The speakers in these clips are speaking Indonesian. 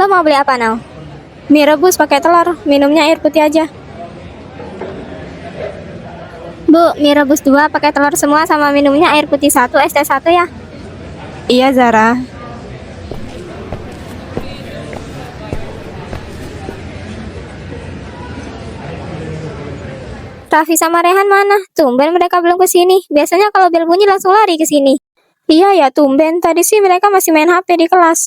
Lo mau beli apa, Nau? Mie rebus pakai telur, minumnya air putih aja. Bu, mie rebus 2 pakai telur semua sama minumnya air putih 1, es teh 1 ya. Iya, Zara. Raffi sama Rehan mana? Tumben mereka belum ke sini. Biasanya kalau bel bunyi langsung lari ke sini. Iya ya, tumben. Tadi sih mereka masih main HP di kelas.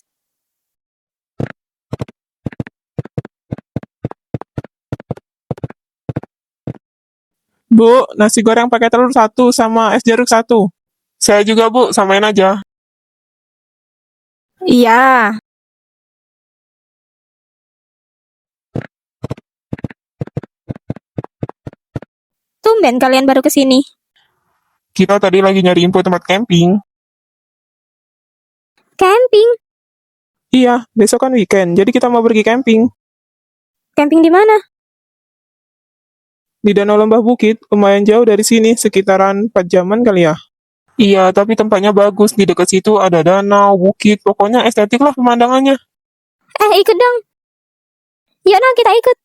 Bu, nasi goreng pakai telur 1 sama es jeruk 1. Saya juga, Bu, samain aja. Iya. Tumben kalian baru ke sini. Kita tadi lagi nyari info tempat camping. Camping? Iya, besok kan weekend, jadi kita mau pergi camping. Camping di mana? Di Danau Lembah Bukit, lumayan jauh dari sini, sekitaran 4 jaman kali ya. Iya, tapi tempatnya bagus. Di dekat situ ada danau, bukit, pokoknya estetik lah pemandangannya. Ikut dong. Yuk, nah kita ikut.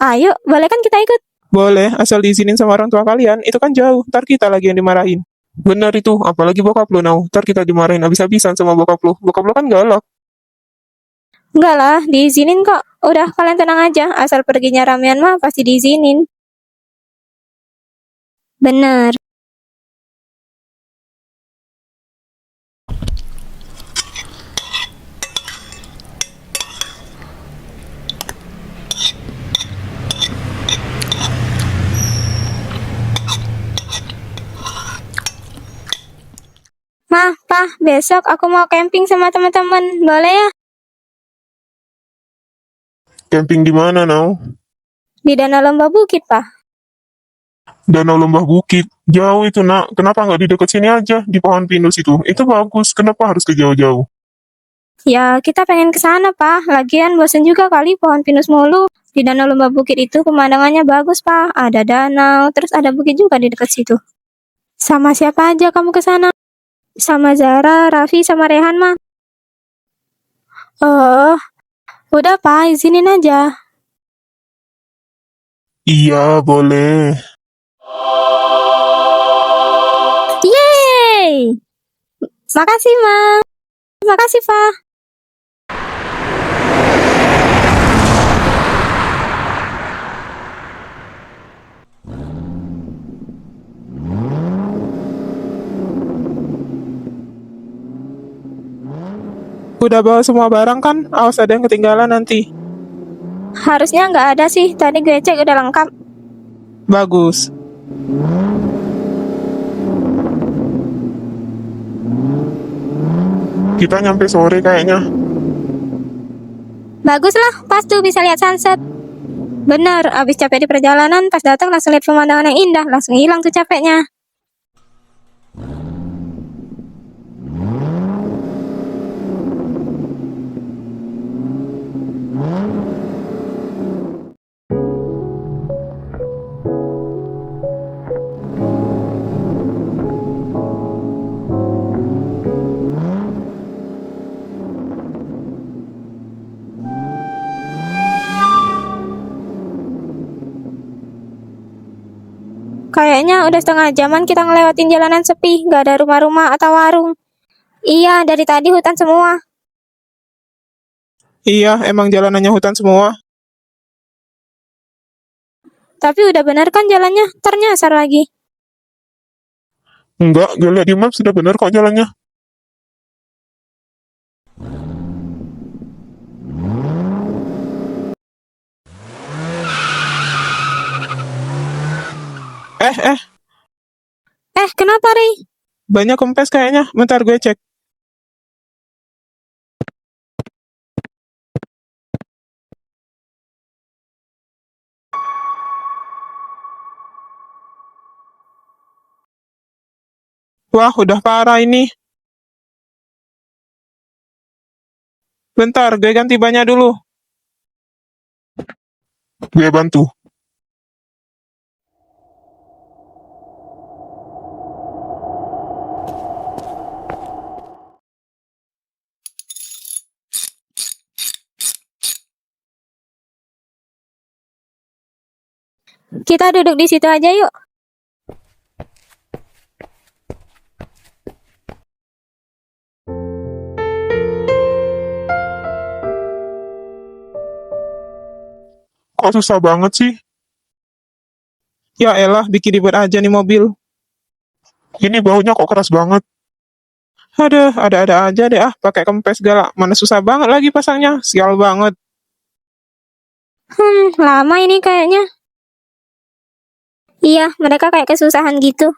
Ayo, boleh kan kita ikut? Boleh, asal diizinin sama orang tua kalian, itu kan jauh, ntar kita lagi yang dimarahin. Bener itu, apalagi bokap lu, Nau. Ntar kita dimarahin abis-abisan sama bokap lu. Bokap lu kan galak. Enggak lah, diizinin kok. Udah, kalian tenang aja. Asal perginya ramean mah pasti diizinin. Bener. Ma, Pa, besok aku mau camping sama teman-teman. Boleh ya? Camping di mana, Nau? Di Danau Lembah Bukit, Pa. Danau Lembah Bukit. Jauh itu, Nak. Kenapa nggak di dekat sini aja, di pohon pinus itu? Itu bagus. Kenapa harus ke jauh-jauh? Ya, kita pengen ke sana, Pa. Lagian bosen juga kali pohon pinus mulu. Di Danau Lembah Bukit itu pemandangannya bagus, Pa. Ada danau, terus ada bukit juga di dekat situ. Sama siapa aja kamu ke sana? Sama Zara, Raffi, sama Rehan, mah. Oh, udah, Pa. Izinin aja. Iya, boleh. Yeay! Makasih, Ma. Makasih, Pa. Udah bawa semua barang kan? Awas ada yang ketinggalan nanti. Harusnya nggak ada sih. Tadi gue cek udah lengkap. Bagus. Kita nyampe sore kayaknya. Bagus lah, pas tuh bisa lihat sunset. Bener, abis capek di perjalanan, pas datang langsung lihat pemandangan yang indah, langsung hilang tuh capeknya. Kayaknya udah setengah jaman kita ngelewatin jalanan sepi, nggak ada rumah-rumah atau warung. Iya, dari tadi hutan semua. Iya, emang jalanannya hutan semua. Tapi udah bener kan jalannya? Ternyasar lagi. Enggak, gue liat di map sudah bener kok jalannya. Eh, Kenapa, Rey? banyak kempes kayaknya. Bentar gue cek. Wah, udah parah ini. Bentar, gue ganti bannya dulu. Gue bantu. Kita duduk di situ aja yuk. Kok susah banget sih? Ya elah, bikin ribet aja nih mobil. Ini baunya kok keras banget. Aduh, ada-ada aja deh pakai kempes segala. Mana susah banget lagi pasangnya, sial banget. Lama ini kayaknya. Iya, mereka kayak kesusahan gitu.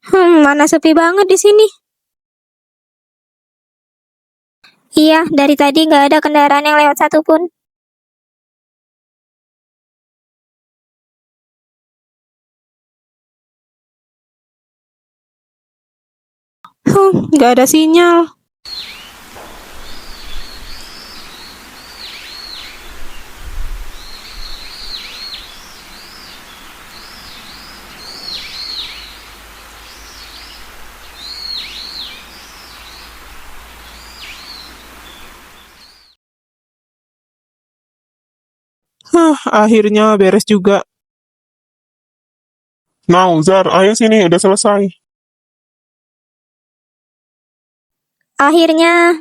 Mana sepi banget di sini. Iya, dari tadi nggak ada kendaraan yang lewat satupun. Nggak ada sinyal. Akhirnya beres juga. Nah, Zar, ayo sini, udah selesai. Akhirnya,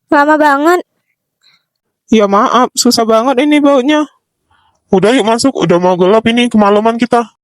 lama banget. Ya maaf, susah banget ini baunya. Udah yuk masuk, udah mau gelap ini, kemalaman kita.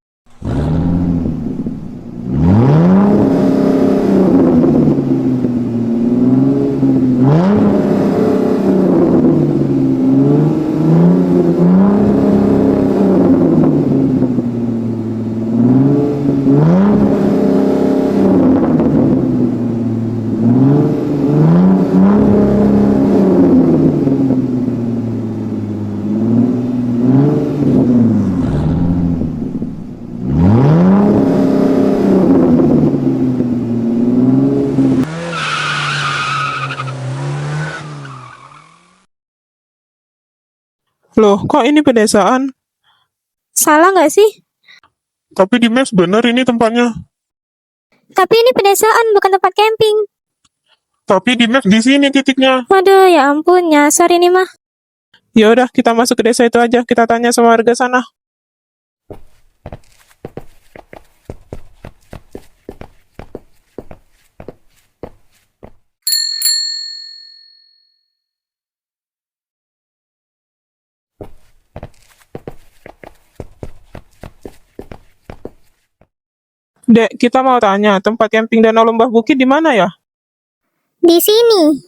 Loh, kok ini pedesaan? Salah nggak sih? Tapi di Maps bener ini tempatnya. Tapi ini pedesaan, bukan tempat camping. Tapi di Maps di sini titiknya. Aduh, ya ampun, nyasar ini mah. Ya udah, kita masuk ke desa itu aja. Kita tanya sama warga sana. Dek, kita mau tanya, tempat camping Danau Lembah Bukit di mana ya? Di sini.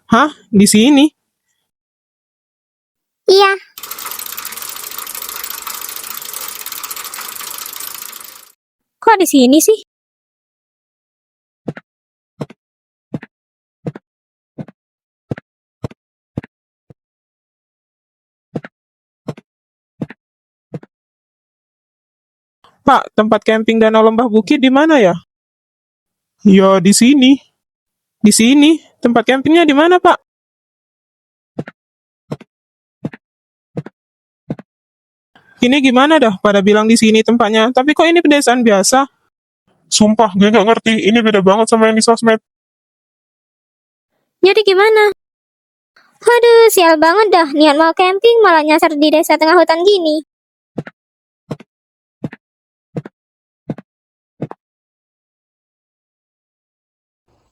Hah? Di sini? Iya. Kok di sini sih? Pak, tempat camping Danau Lembah Bukit di mana ya? Ya, di sini. Di sini. Tempat campingnya di mana, Pak? Ini gimana dah? Pada bilang di sini tempatnya, tapi kok ini pedesaan biasa? Sumpah, gue nggak ngerti. Ini beda banget sama yang di sosmed. Jadi gimana? Aduh, sial banget dah. Niat mau camping malah nyasar di desa tengah hutan gini.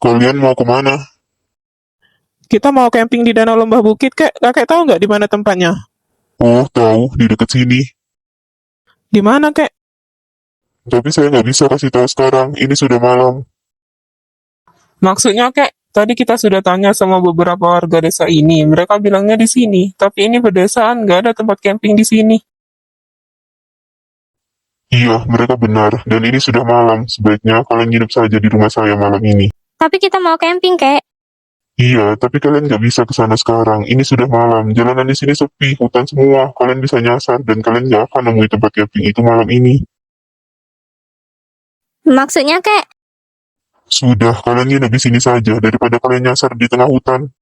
Kalian mau kemana? Kita mau camping di Danau Lembah Bukit, kek. Kakek tahu nggak di mana tempatnya? Oh, tahu. Di dekat sini. Di mana, kek? Tapi saya nggak bisa kasih tahu sekarang. Ini sudah malam. Maksudnya, kek, tadi kita sudah tanya sama beberapa warga desa ini. Mereka bilangnya di sini. Tapi ini pedesaan, nggak ada tempat camping di sini. Iya, mereka benar. Dan ini sudah malam. Sebaiknya kalian nginep saja di rumah saya malam ini. Tapi kita mau camping, kek. Iya, tapi kalian nggak bisa ke sana sekarang. Ini sudah malam. Jalanan di sini sepi, hutan semua. Kalian bisa nyasar dan kalian nggak akan nemui tempat camping itu malam ini. Maksudnya, kek. Sudah, kalian nginep di sini saja daripada kalian nyasar di tengah hutan.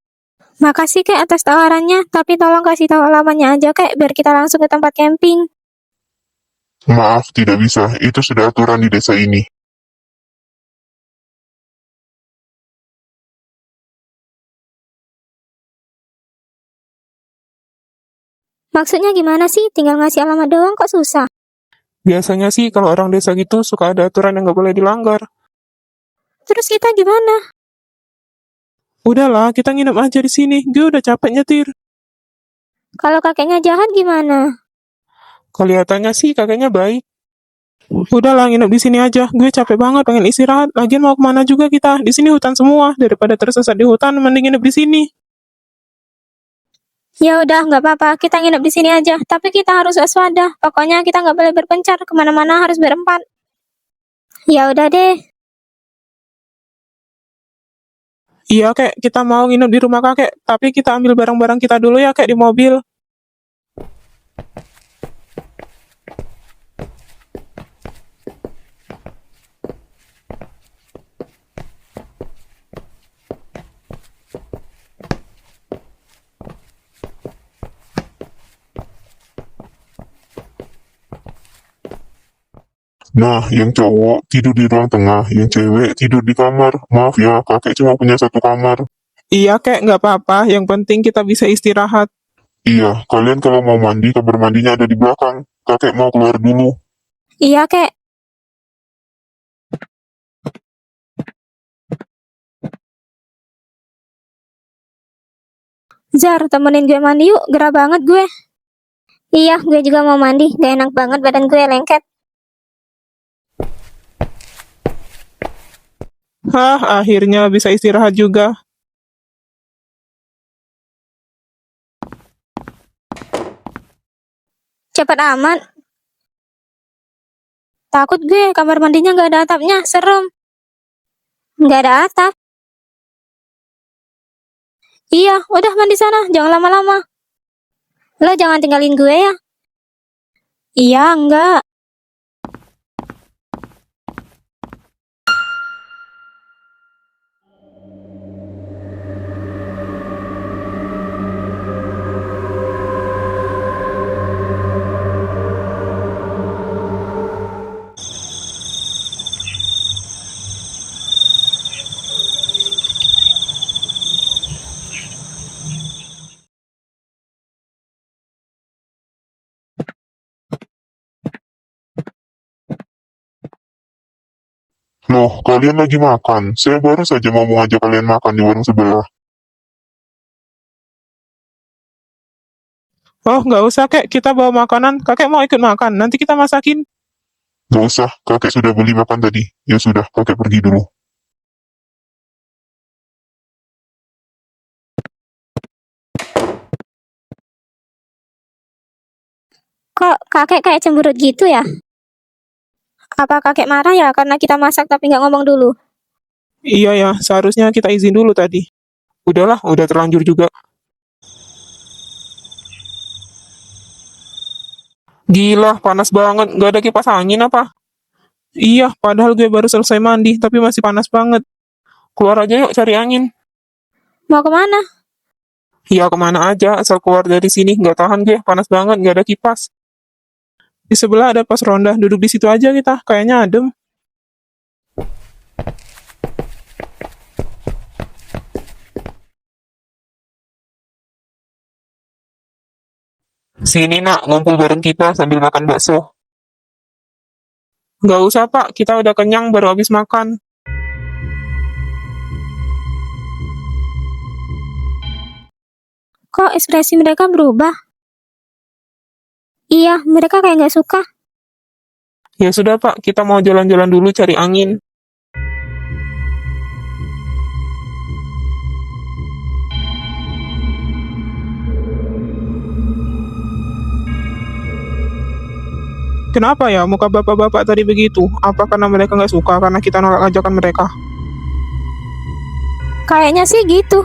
Makasih, kek, atas tawarannya. Tapi tolong kasih tahu alamatnya aja, kek, biar kita langsung ke tempat camping. Maaf, tidak bisa. Itu sudah aturan di desa ini. Maksudnya gimana sih? Tinggal ngasih alamat doang kok susah? Biasanya sih kalau orang desa gitu suka ada aturan yang nggak boleh dilanggar. Terus kita gimana? Udahlah, kita nginep aja di sini. Gue udah capek nyetir. Kalau kakeknya jahat gimana? Kelihatannya sih kakeknya baik. Udahlah, nginep di sini aja. Gue capek banget, pengen istirahat. Lagian mau kemana juga kita? Di sini hutan semua. Daripada tersesat di hutan, mending nginep di sini. Ya udah, nggak apa-apa. Kita nginep di sini aja. Tapi kita harus waspada. Pokoknya kita nggak boleh berpencar. Kemana-mana harus berempat. Ya udah deh. Iya, kek. Kita mau nginep di rumah kakek. Tapi kita ambil barang-barang kita dulu ya, kek, di mobil. Nah, yang cowok tidur di ruang tengah, yang cewek tidur di kamar. Maaf ya, kakek cuma punya satu kamar. Iya, kek. Nggak apa-apa. Yang penting kita bisa istirahat. Iya, kalian kalau mau mandi, kamar mandinya ada di belakang. Kakek mau keluar dulu. Iya, kek. Zar, temenin gue mandi yuk. Gerah banget gue. Iya, gue juga mau mandi. Gak enak banget badan gue lengket. Hah, akhirnya bisa istirahat juga. Cepet amat. Takut gue, kamar mandinya gak ada atapnya. Serem. Gak ada atap. Iya, udah mandi sana. Jangan lama-lama. Lo jangan tinggalin gue ya. Iya, enggak. Loh, kalian lagi makan. Saya baru saja mau mengajak kalian makan di warung sebelah. Oh, nggak usah, kek. Kita bawa makanan. Kakek mau ikut makan. Nanti kita masakin. Gak usah, kakek sudah beli makan tadi. Ya sudah, kakek pergi dulu. Kok kakek kayak cemberut gitu ya? Apa kakek marah ya karena kita masak tapi nggak ngomong dulu? Iya ya, seharusnya kita izin dulu tadi. Udahlah, udah terlanjur juga. Gila, panas banget. Nggak ada kipas angin apa? Iya, padahal gue baru selesai mandi, tapi masih panas banget. Keluar aja yuk cari angin. Mau kemana? Ya kemana aja, asal keluar dari sini. Nggak tahan gue, panas banget, nggak ada kipas. Di sebelah ada pos ronda, duduk di situ aja kita. Kayaknya adem. Sini nak, ngumpul bareng kita sambil makan bakso. Nggak usah pak, kita udah kenyang baru habis makan. Kok ekspresi mereka berubah? Iya, mereka kayak nggak suka. Ya sudah pak, kita mau jalan-jalan dulu cari angin. Kenapa ya muka bapak-bapak tadi begitu? Apa karena mereka nggak suka karena kita nolak ajakan mereka? Kayaknya sih gitu.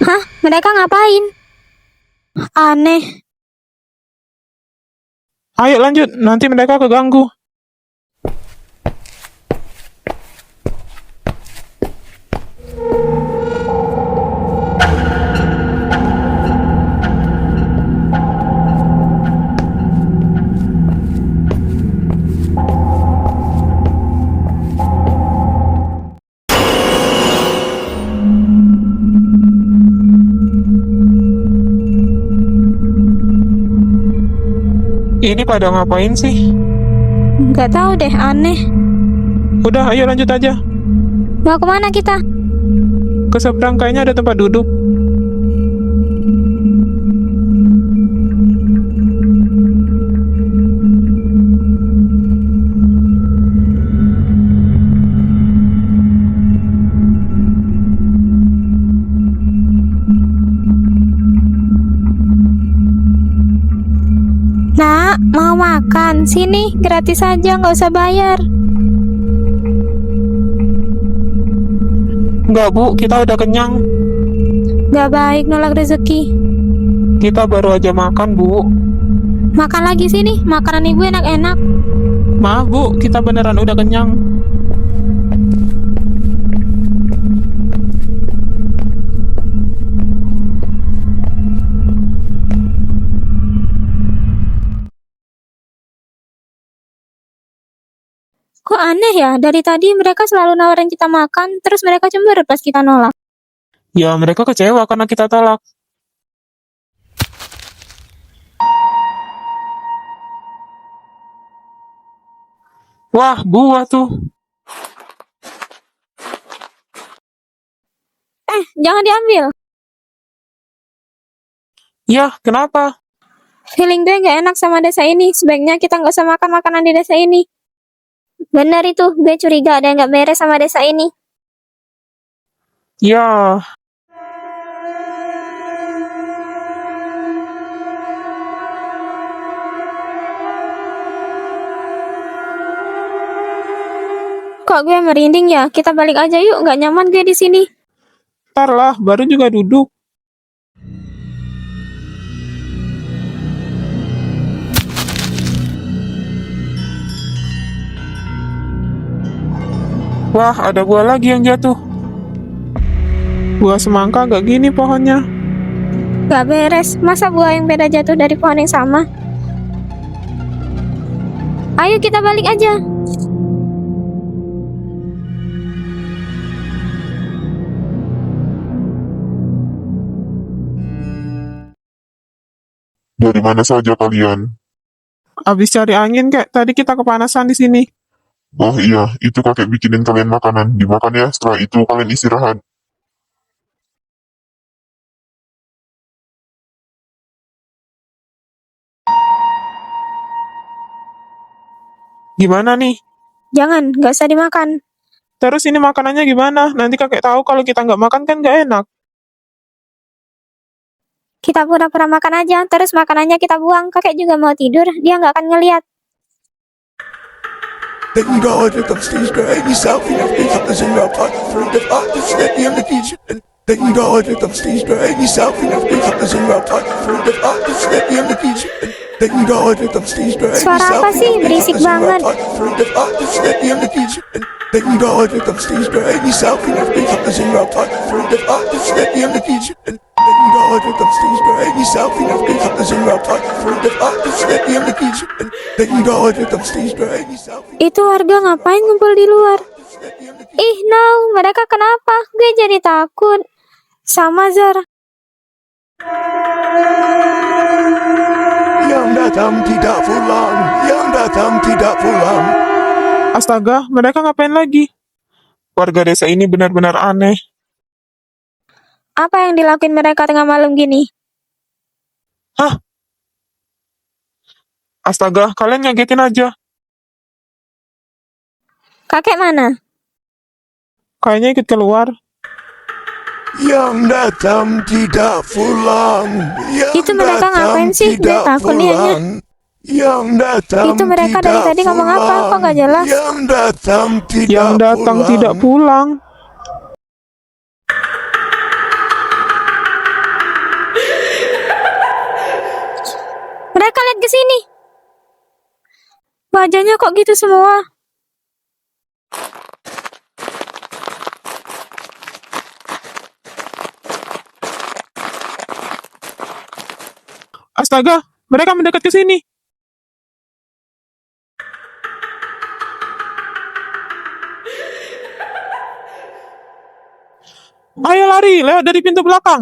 Hah? Mereka ngapain? Aneh. Ayo lanjut, nanti mereka keganggu. Ini pada ngapain sih? Nggak tahu deh, aneh. Udah, ayo lanjut aja. Mau kemana kita? Ke seberang kayaknya ada tempat duduk. Nak, mau makan? Sini, gratis aja, nggak usah bayar. Enggak, Bu, kita udah kenyang. Nggak baik nolak rezeki. Kita baru aja makan, Bu. Makan lagi sini, makanan ibu enak-enak. Maaf, Bu, kita beneran udah kenyang. Kok aneh ya, dari tadi mereka selalu nawarin kita makan, terus mereka cemberut pas kita nolak. Ya, mereka kecewa karena kita tolak. Wah, buah tuh. Jangan diambil. Ya, kenapa? Feeling gue nggak enak sama desa ini. Sebaiknya kita nggak usah makan makanan di desa ini. Benar itu, gue curiga ada yang nggak beres sama desa ini. Ya, Kok gue merinding ya? Kita balik aja yuk, nggak nyaman gue di sini. ntar lah, baru juga duduk. Wah, ada buah lagi yang jatuh. Buah semangka gak gini pohonnya. Gak beres, masa buah yang beda jatuh dari pohon yang sama? Ayo kita balik aja. Dari mana saja kalian? Abis cari angin, Kek. Tadi kita kepanasan di sini. Oh iya, itu kakek bikinin kalian makanan. Dimakan ya, setelah itu kalian istirahat. Gimana nih? Jangan, gak usah dimakan. Terus ini makanannya gimana? Nanti kakek tahu kalau kita nggak makan kan nggak enak. Kita pura-pura makan aja, terus makanannya kita buang. Kakek juga mau tidur, dia nggak akan ngeliat. Den idag de stiger i samfunnet i fantasin av part for det faktisk det ene tidsen. Den idag de stiger i samfunnet i fantasin av part for det faktisk det ene tidsen. Den idag de stiger i Suara apa sih? Berisik banget. for det faktisk det ene tidsen. Den idag de stiger i samfunnet i fantasin av part for det faktisk det ene tidsen. Den idag de stiger i samfunnet i fantasin av part for det faktisk det ene tidsen. Den idag de stiger i samfunnet. Itu warga ngapain ngumpul di luar? Ih, no, mereka kenapa? Gue jadi takut. Sama Zara. Yang datang tidak pulang, yang datang tidak pulang. Astaga, mereka ngapain lagi? Warga desa ini benar-benar aneh. Apa yang dilakuin mereka tengah malam gini? Astaga, kalian ngagetin aja. Kakek mana? Kayaknya ikut keluar. Yang datang tidak pulang. Yang Itu mereka datang ngapain sih? Gue tidak takut liatnya. pulang. Yang datang Itu mereka dari tidak tadi ngomong apa? Kok nggak jelas? Yang datang tidak Yang datang pulang. tidak pulang. Mereka lihat ke sini. Wajahnya kok gitu semua? Astaga, mereka mendekat ke sini. Ayo lari, lewat dari pintu belakang.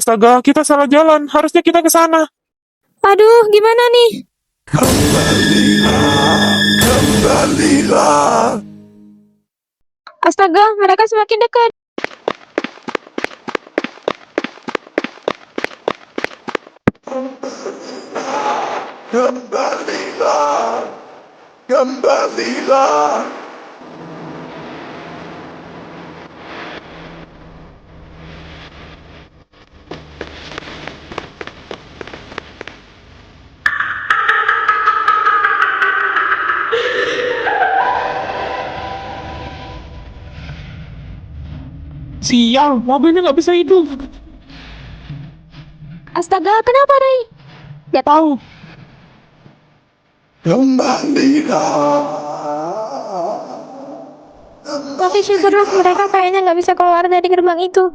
Astaga, kita salah jalan. Harusnya kita ke sana. Aduh, gimana nih? Kembalilah. Astaga, mereka semakin dekat. Kembalilah. Kembalilah. Sial, mobilnya nggak bisa hidup. Astaga, kenapa, Ray? Nggak tahu. Kembalilah. Tapi syukurlah mereka kayaknya nggak bisa keluar dari gerbang itu.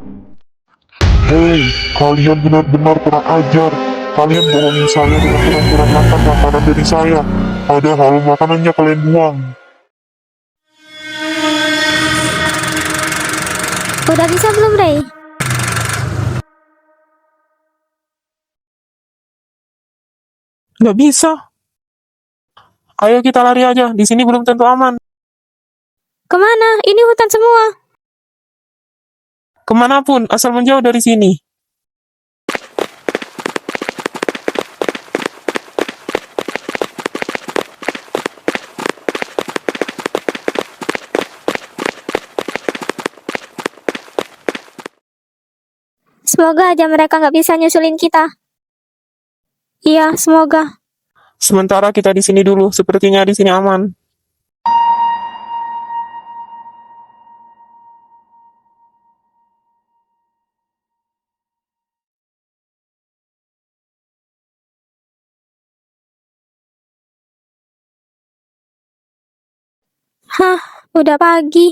Hei, kalian benar-benar kurang ajar. Kalian bohongin saya dengan pura-pura makan makanan dari saya. Padahal makanannya kalian buang. Udah bisa belum, Ray? Nggak bisa. Ayo kita lari aja. Di sini belum tentu aman. Kemana? Ini hutan semua. Kemanapun, asal menjauh dari sini. Semoga aja mereka nggak bisa nyusulin kita. Iya, semoga. Sementara kita di sini dulu. Sepertinya di sini aman. Hah, udah pagi.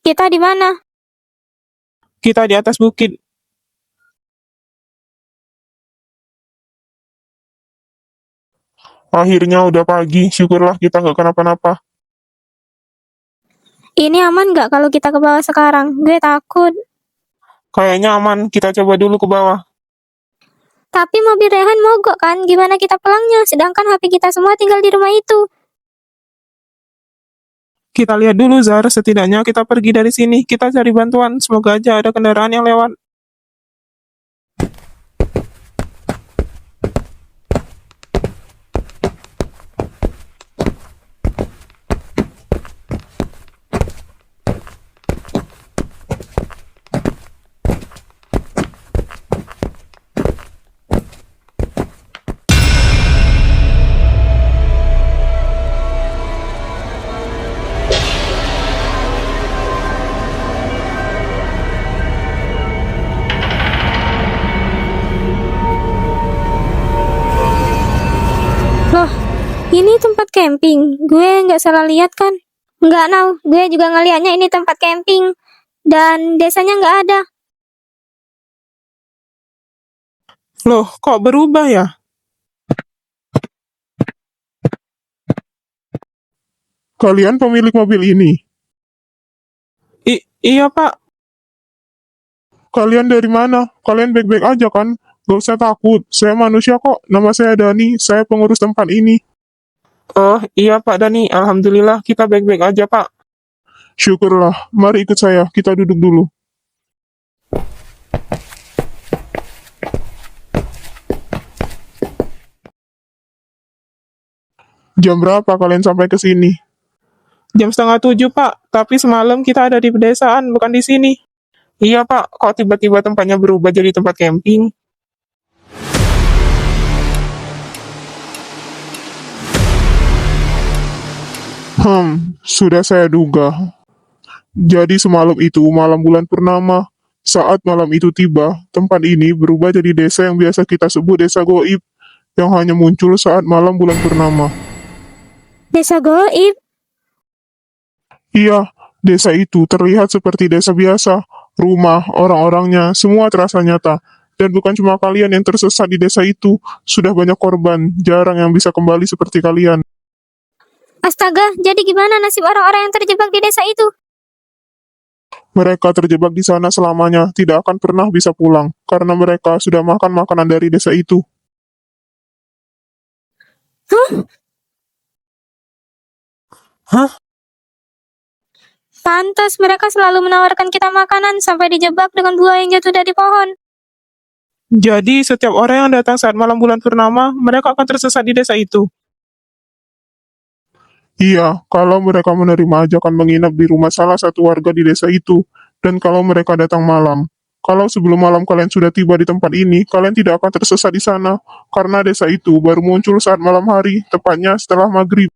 Kita di mana? Kita di atas bukit. Akhirnya udah pagi, syukurlah kita nggak kenapa-napa. Ini aman nggak kalau kita ke bawah sekarang? Gue takut. Kayaknya aman. Kita coba dulu ke bawah. Tapi mobil Rehan mogok kan? Gimana kita pulangnya? Sedangkan HP kita semua tinggal di rumah itu. Kita lihat dulu, Zar. Setidaknya kita pergi dari sini. Kita cari bantuan. Semoga aja ada kendaraan yang lewat. Loh, ini tempat camping. Gue nggak salah lihat kan? Nggak, Nau. Gue juga ngelihatnya ini tempat camping. Dan desanya nggak ada. Loh, kok berubah ya? Kalian pemilik mobil ini? Iya, Pak. Kalian dari mana? Kalian baik-baik aja kan? Gak usah takut, saya manusia kok. Nama saya Dani, saya pengurus tempat ini. Oh, iya Pak Dani. Alhamdulillah kita baik-baik aja, Pak. Syukurlah, mari ikut saya, kita duduk dulu. Jam berapa kalian sampai ke sini? Jam 6:30, Pak. Tapi semalam kita ada di pedesaan, bukan di sini. Iya, Pak. Kok tiba-tiba tempatnya berubah jadi tempat camping? Sudah saya duga. Jadi semalam itu malam bulan purnama. Saat malam itu tiba, tempat ini berubah jadi desa yang biasa kita sebut desa goib, yang hanya muncul saat malam bulan purnama. Desa goib. Iya, desa itu terlihat seperti desa biasa. Rumah, orang-orangnya, semua terasa nyata. Dan bukan cuma kalian yang tersesat di desa itu, sudah banyak korban, jarang yang bisa kembali seperti kalian. Astaga, jadi gimana nasib orang-orang yang terjebak di desa itu? Mereka terjebak di sana selamanya, tidak akan pernah bisa pulang, karena mereka sudah makan makanan dari desa itu. Hah? Pantas mereka selalu menawarkan kita makanan sampai dijebak dengan buah yang jatuh dari pohon. Jadi setiap orang yang datang saat malam bulan purnama, mereka akan tersesat di desa itu. Iya, kalau mereka menerima ajakan menginap di rumah salah satu warga di desa itu, dan kalau mereka datang malam. Kalau sebelum malam kalian sudah tiba di tempat ini, kalian tidak akan tersesat di sana, karena desa itu baru muncul saat malam hari, tepatnya setelah maghrib.